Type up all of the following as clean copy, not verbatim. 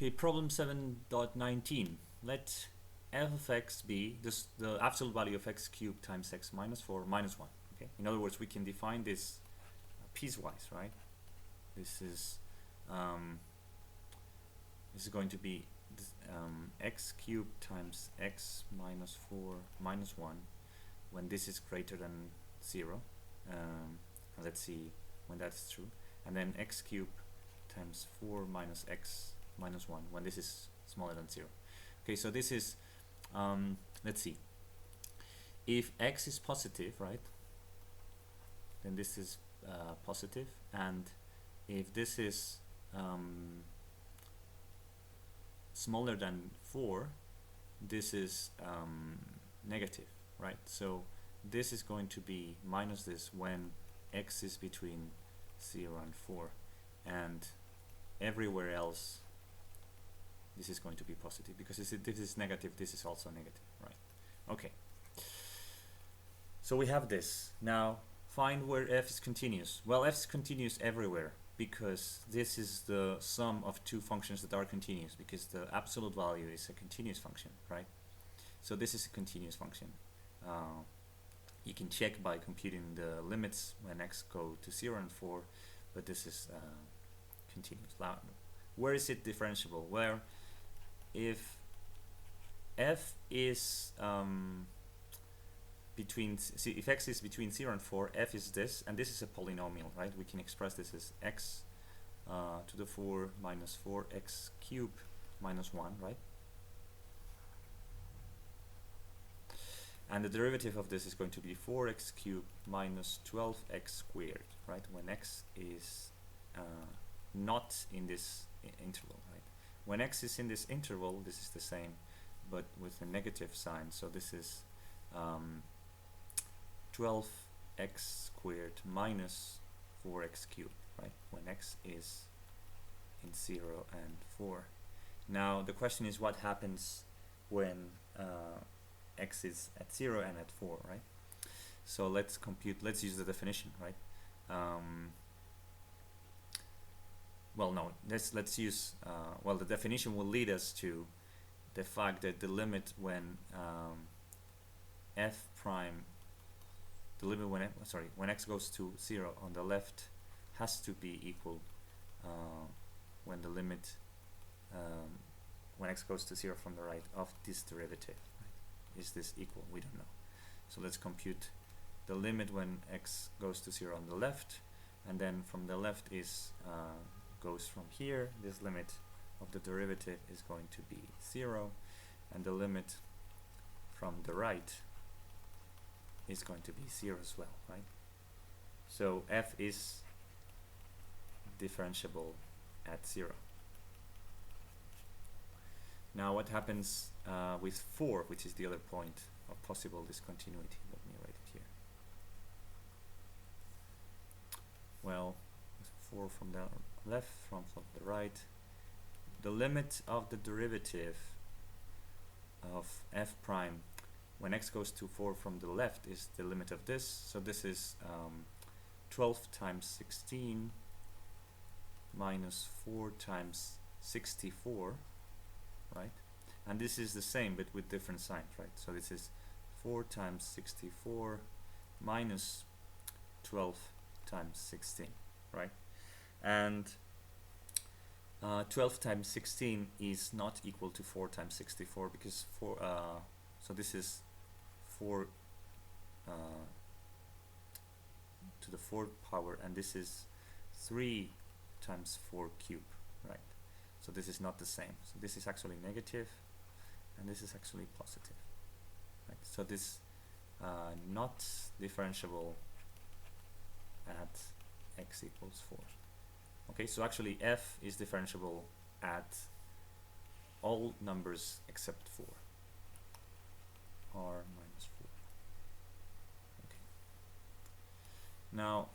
Okay, problem 7.19. Let f of x be the absolute value of x cubed times x minus 4 minus 1. Okay, in other words, we can define this piecewise, right? This is going to be x cubed times x minus 4 minus 1 when this is greater than 0. Let's see when that's true. And then x cubed times 4 minus x minus 1 when this is smaller than 0. Okay, so this is, let's see. If x is positive, right, then this is positive, and if this is smaller than 4, this is negative, right? So this is going to be minus this when x is between 0 and 4, and everywhere else this is going to be positive, because this is negative, this is also negative, right? Okay, so we have this. Now find where f is continuous. Well, f is continuous everywhere, because this is the sum of two functions that are continuous, because the absolute value is a continuous function, right? So this is a continuous function. You can check by computing the limits when x go to 0 and 4, but this is continuous. Where is it differentiable? Where if f is if x is between 0 and 4, f is this, and this is a polynomial, right? We can express this as x to the 4 minus 4x cubed minus 1, right? And the derivative of this is going to be 4x cubed minus 12x squared, right? When x is not in this interval, right? When x is in this interval, this is the same, but with a negative sign. So this is 12x squared minus 4x cubed, right? When x is in 0 and 4. Now the question is, what happens when x is at 0 and at 4, right? So let's use the definition, right? Well, no, let's use, well, the definition will lead us to the fact that the limit when f prime, the limit when x goes to 0 on the left has to be equal when the limit when x goes to 0 from the right of this derivative, right? Is this equal? We don't know. So let's compute the limit when x goes to 0 on the left, and then from the left is goes from here. This limit of the derivative is going to be 0, and the limit from the right is going to be 0 as well, right? So f is differentiable at 0. Now what happens with 4, which is the other point of possible discontinuity? Let me write it here. Well, 4 from the left, from the right, the limit of the derivative of f prime when x goes to 4 from the left is the limit of this. So this is 12 times 16 minus 4 times 64, right? And this is the same but with different signs, right? So this is 4 times 64 minus 12 times 16, right? And 12 times 16 is not equal to 4 times 64, because so this is 4 to the 4th power, and this is 3 times 4 cubed, right? So this is not the same. So this is actually negative, and this is actually positive, right? So this not differentiable at x equals 4. Okay, so actually f is differentiable at all numbers except 4, r minus 4. Okay. Now,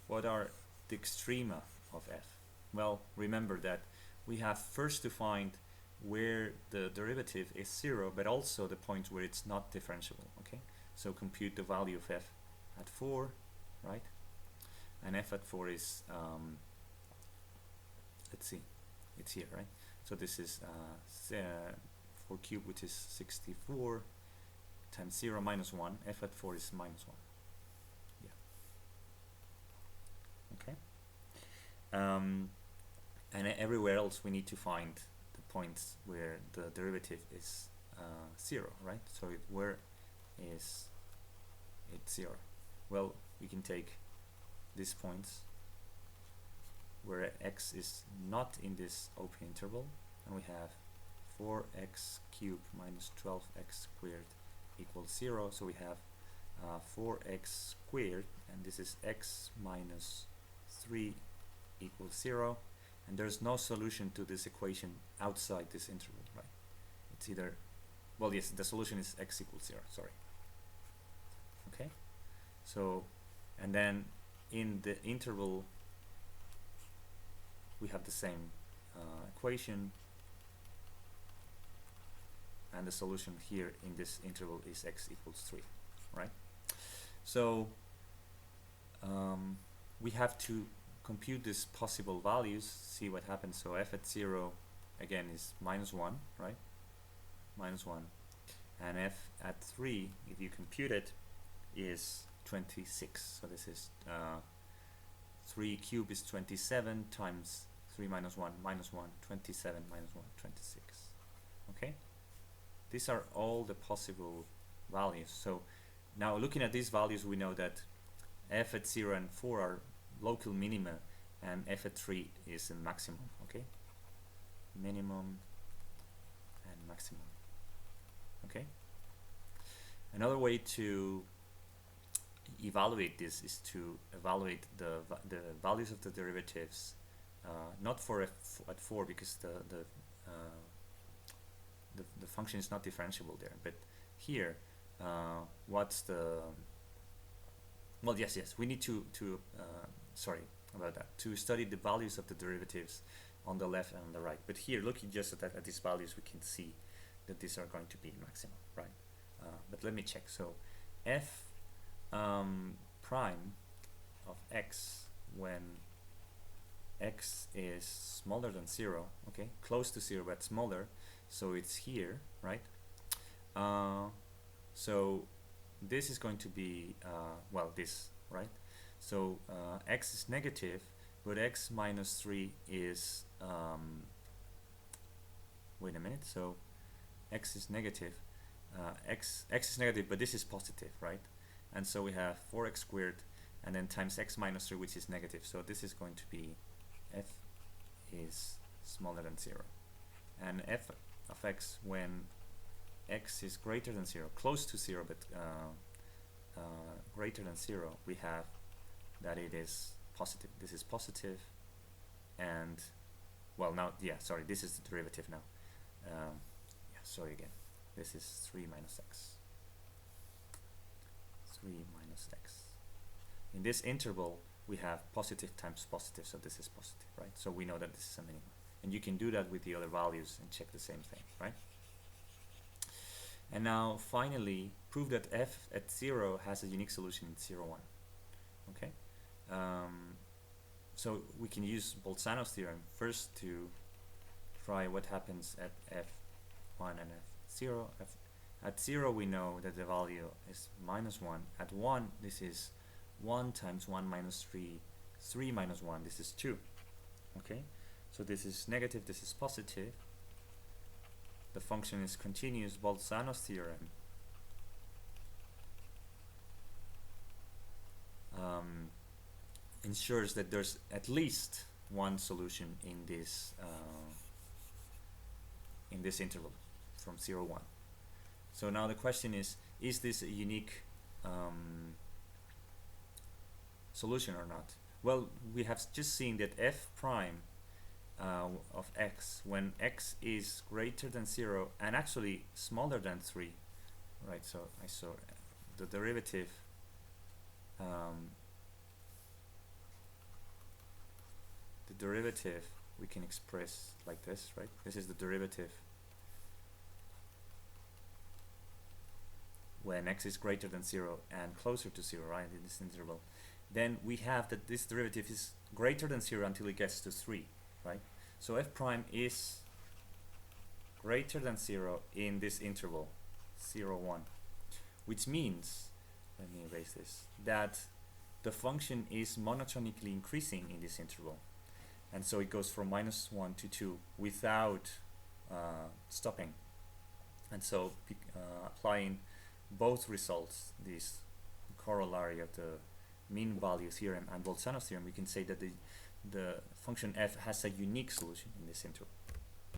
what are the extrema of f? Well, remember that we have first to find where the derivative is 0, but also the point where it's not differentiable. Okay, so compute the value of f at 4, right? And f at 4 is let's see, it's here, right? So this is 4 cubed, which is 64, times 0 minus 1. F at 4 is minus 1. Yeah. Okay. And everywhere else we need to find the points where the derivative is 0, right? So where is it 0? Well, we can take these points where x is not in this open interval, and we have 4x cubed minus 12x squared equals 0. So we have 4x squared, and this is x minus 3 equals 0. And there's no solution to this equation outside this interval, right? It's either, well, yes, the solution is x equals 0, sorry. Okay, so, and then in the interval we have the same equation, and the solution here in this interval is x equals 3, right? So we have to compute these possible values, see what happens. So f at 0 again is minus 1, right? Minus 1. And f at 3, if you compute it, is 26. So this is 3 cubed is 27 times 3 minus 1 minus 1, 27 minus 1, 26. Okay? These are all the possible values. So now looking at these values, we know that f at 0 and 4 are local minima, and f at 3 is a maximum. Okay, minimum and maximum. Okay, another way to evaluate this is to evaluate the values of the derivatives, not for f at 4, because the function is not differentiable there, but here what's the, well, yes, we need to sorry about that, to study the values of the derivatives on the left and on the right. But here, looking just at these values, we can see that these are going to be maximum, right? But let me check. So f prime of x when x is smaller than 0, okay, close to 0 but smaller, so it's here, right? So this is going to be well, this, right? So x is negative, but x minus 3 is wait a minute, so x is negative, x is negative, but this is positive, right? And so we have 4x squared and then times x minus 3, which is negative. So this is going to be f is smaller than 0, and f of x when x is greater than 0, close to 0 but greater than 0, we have that it is positive. This is positive, and well, now, yeah, sorry, this is the derivative now. Yeah, sorry again, this is 3 minus x. 3 minus x. In this interval we have positive times positive, so this is positive, right? So we know that this is a minimum, and you can do that with the other values and check the same thing, right? And now finally prove that f at 0 has a unique solution in 0, 1. Okay, so we can use Bolzano's theorem first to try what happens at f1 and f0. At 0 we know that the value is minus 1. At 1 this is 1 times 1 minus 3, 3 minus 1, this is 2. Okay, so this is negative, this is positive. The function is continuous. Bolzano's theorem ensures that there's at least one solution in this interval from 0, 1. So now the question is this a unique solution or not? Well, we have just seen that f prime of x when x is greater than 0 and actually smaller than 3, right? So I saw the derivative we can express like this, right? This is the derivative when x is greater than 0 and closer to 0, right, in this interval. Then we have that this derivative is greater than 0 until it gets to 3, right? So f prime is greater than 0 in this interval 0, 1, which means, let me erase this, that the function is monotonically increasing in this interval, and so it goes from -1 to 2 without stopping. And so applying both results, this corollary of the mean value theorem and Bolzano's theorem, we can say that the function f has a unique solution in this interval.